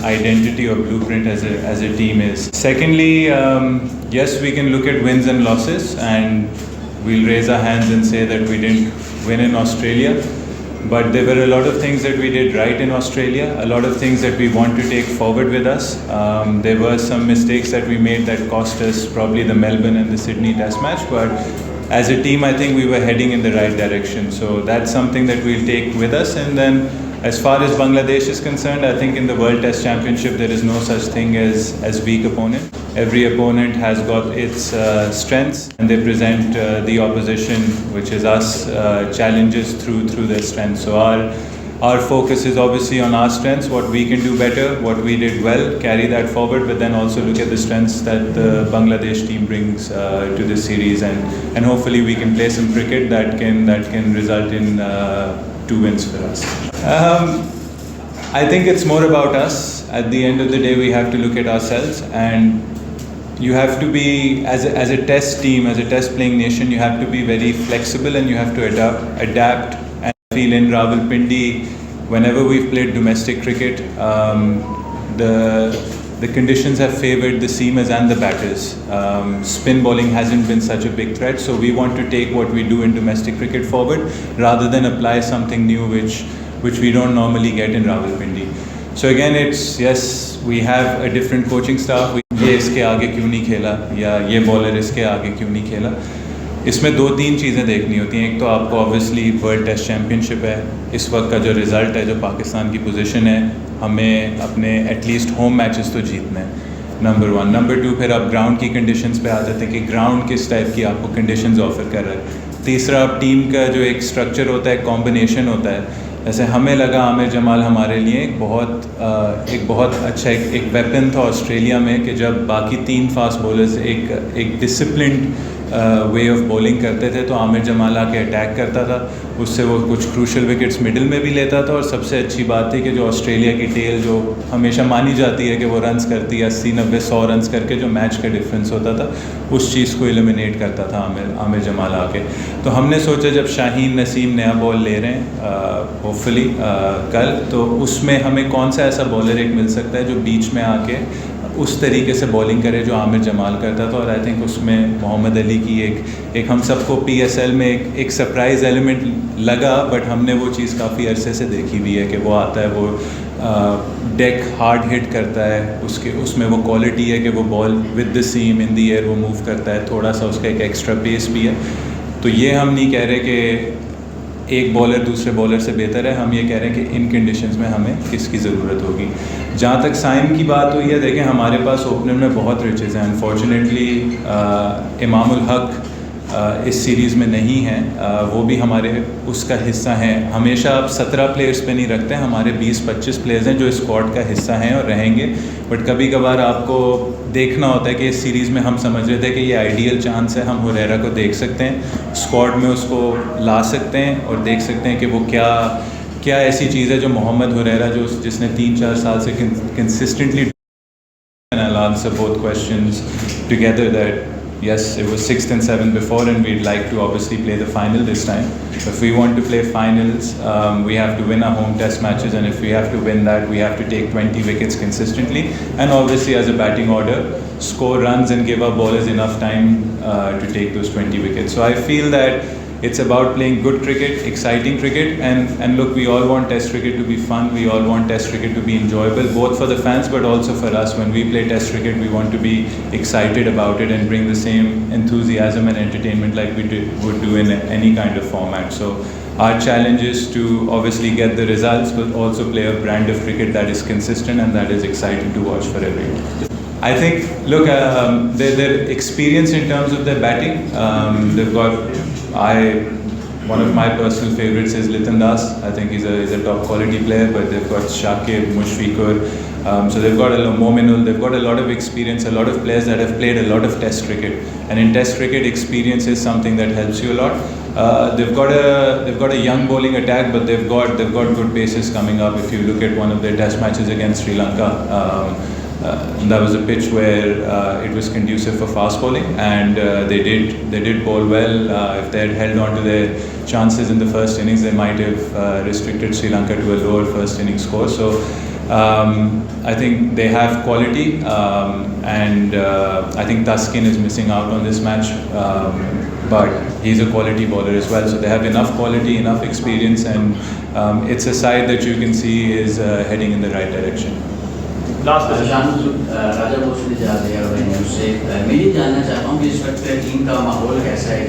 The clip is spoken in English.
identity or blueprint as a team is. Secondly, yes, we can look at wins and losses, and we'll raise our hands and say that we didn't win in Australia. But there were a lot of things that we did right in Australia, a lot of things that we want to take forward with us. There were some mistakes that we made that cost us probably the Melbourne and the Sydney Test match, but as a team, I think we were heading in the right direction. So that's something that we'll take with us. And then as far as Bangladesh is concerned, I think in the World Test Championship, there is no such thing as weak opponent. Every opponent has got its strengths, and they present the opposition, which is us, challenges through their strengths. So our focus is obviously on our strengths, what we can do better, what we did well, carry that forward, but then also look at the strengths that the Bangladesh team brings to the series, and hopefully we can play some cricket that can result in 2 wins for us. I think it's more about us. At the end of the day, we have to look at ourselves, and you have to be, as a test team, as a test playing nation, you have to be very flexible, and you have to adapt. And I feel in Rawalpindi, whenever we've played domestic cricket, the conditions have favoured the seamers and the batters. Spin bowling hasn't been such a big threat, so we want to take what we do in domestic cricket forward rather than apply something new which we don't normally get in Rawalpindi. So again, it's, yes, we have a different coaching staff. ये इसके आगे क्यों नहीं खेला, या ये bowler इसके आगे क्यों नहीं खेला. इसमें 2-3 चीज़ें देखनी होती हैं. एक तो आपको ऑब्वियसली वर्ल्ड टेस्ट चैम्पियनशिप है, इस वक्त का जो रिज़ल्ट है, जो पाकिस्तान की पोजीशन है, हमें अपने एटलीस्ट होम मैचेस तो जीतने हैं, नंबर 1. नंबर 2, फिर आप ग्राउंड की कंडीशंस पे आ जाते हैं कि ग्राउंड किस टाइप की आपको कंडीशंस ऑफर कर रहा है. तीसरा, आप टीम का जो एक स्ट्रक्चर होता है, कॉम्बिनेशन होता है. जैसे हमें लगा आमिर जमाल हमारे लिए एक बहुत अच्छा एक वेपन था ऑस्ट्रेलिया में, कि जब बाकी 3 फास्ट बॉलर्स एक डिसिप्लिन्ड वे ऑफ बॉलिंग करते थे, तो आमिर जमाल आके अटैक करता था. उससे वो कुछ क्रूशल विकेट्स मिडिल में भी लेता था, और सबसे अच्छी बात थी कि जो ऑस्ट्रेलिया की टेल जो हमेशा मानी जाती है कि वो रन्स करती है 80-90-100 रन्स करके, जो मैच का डिफरेंस होता था, उस चीज़ को एलिमिनेट करता था आमिर जमाल आके. तो हमने सोचा जब शाहीन नसीम नया बॉल ले रहे हैं होपफुली कल, तो उसमें हमें कौन सा ऐसा बॉलर एक मिल सकता है जो बीच में आके उस तरीके से बॉलिंग करे जो आमिर जमाल करता था. और आई थिंक उसमें मोहम्मद अली की एक हम सबको PSL में एक सरप्राइज़ एलिमेंट लगा, बट हमने वो चीज़ काफ़ी अरसे से देखी हुई है कि वो आता है, वो डेक हार्ड हिट करता है, उसमें वो क्वालिटी है कि वो ball with the seam in the air वो मूव करता है, थोड़ा सा उसका एक एक्स्ट्रा पेस भी है. तो ये हम नहीं कह रहे कि एक बॉलर दूसरे बॉलर से बेहतर है, हम ये कह रहे हैं कि इन कंडीशंस में हमें किसकी ज़रूरत होगी. जहाँ तक साइम की बात हुई है, देखें हमारे पास ओपनर में बहुत रिचेज़ हैं. अनफॉर्चुनेटली इमामुल हक इस सीरीज़ में नहीं हैं, वो भी हमारे उसका हिस्सा हैं. हमेशा आप 17 प्लेयर्स पे नहीं रखते हैं, हमारे 20-25 प्लेयर्स हैं जो स्क्वाड का हिस्सा हैं और रहेंगे. बट कभी कभार आपको देखना होता है कि इस सीरीज़ में हम समझ रहे थे कि ये आइडियल चांस है, हम हुरैरा को देख सकते हैं, स्क्वाड में उसको ला सकते हैं और देख सकते हैं कि वो क्या ऐसी चीज़ है जो मोहम्मद हुरैरा जिसने 3-4 साल से consistently. And I'll answer both questions together that yes, it was 6th and 7th before, and we'd like to obviously play the final this time. If we want to play finals, we have to win our home test matches, and if we have to win that, we have to take 20 wickets consistently, and obviously as a batting order, score runs and give our bowlers enough time to take those 20 wickets. So I feel that it's about playing good cricket, exciting cricket, and look, we all want test cricket to be fun, we all want test cricket to be enjoyable, both for the fans but also for us. When we play test cricket, we want to be excited about it and bring the same enthusiasm and entertainment like we would do in any kind of format. So our challenge is to obviously get the results, but also play a brand of cricket that is consistent and that is exciting to watch for everyone. I think, look, their experience in terms of their batting, they've got, one of my personal favorites is Litan Das. I think he's a top quality player, but they've got Shakib, Mushfiqur, so they've got Mominul, they've got a lot of experience, a lot of players that have played a lot of test cricket, and in test cricket experience is something that helps you a lot. They've got a young bowling attack, but they've got good paces coming up. If you look at one of their test matches against Sri Lanka, that was a pitch where it was conducive for fast bowling, and they did bowl well. If they had held on to their chances in the first innings, they might have restricted Sri Lanka to a lower first innings score. So I think they have quality, and I think Taskin is missing out on this match, but he's a quality bowler as well. So they have enough quality, enough experience, and it's a side that you can see is heading in the right direction. Last Raja Bose ने जा दिया और मैं ये जानना चाहता हूँ कि इस वक्त टीम का माहौल कैसा है।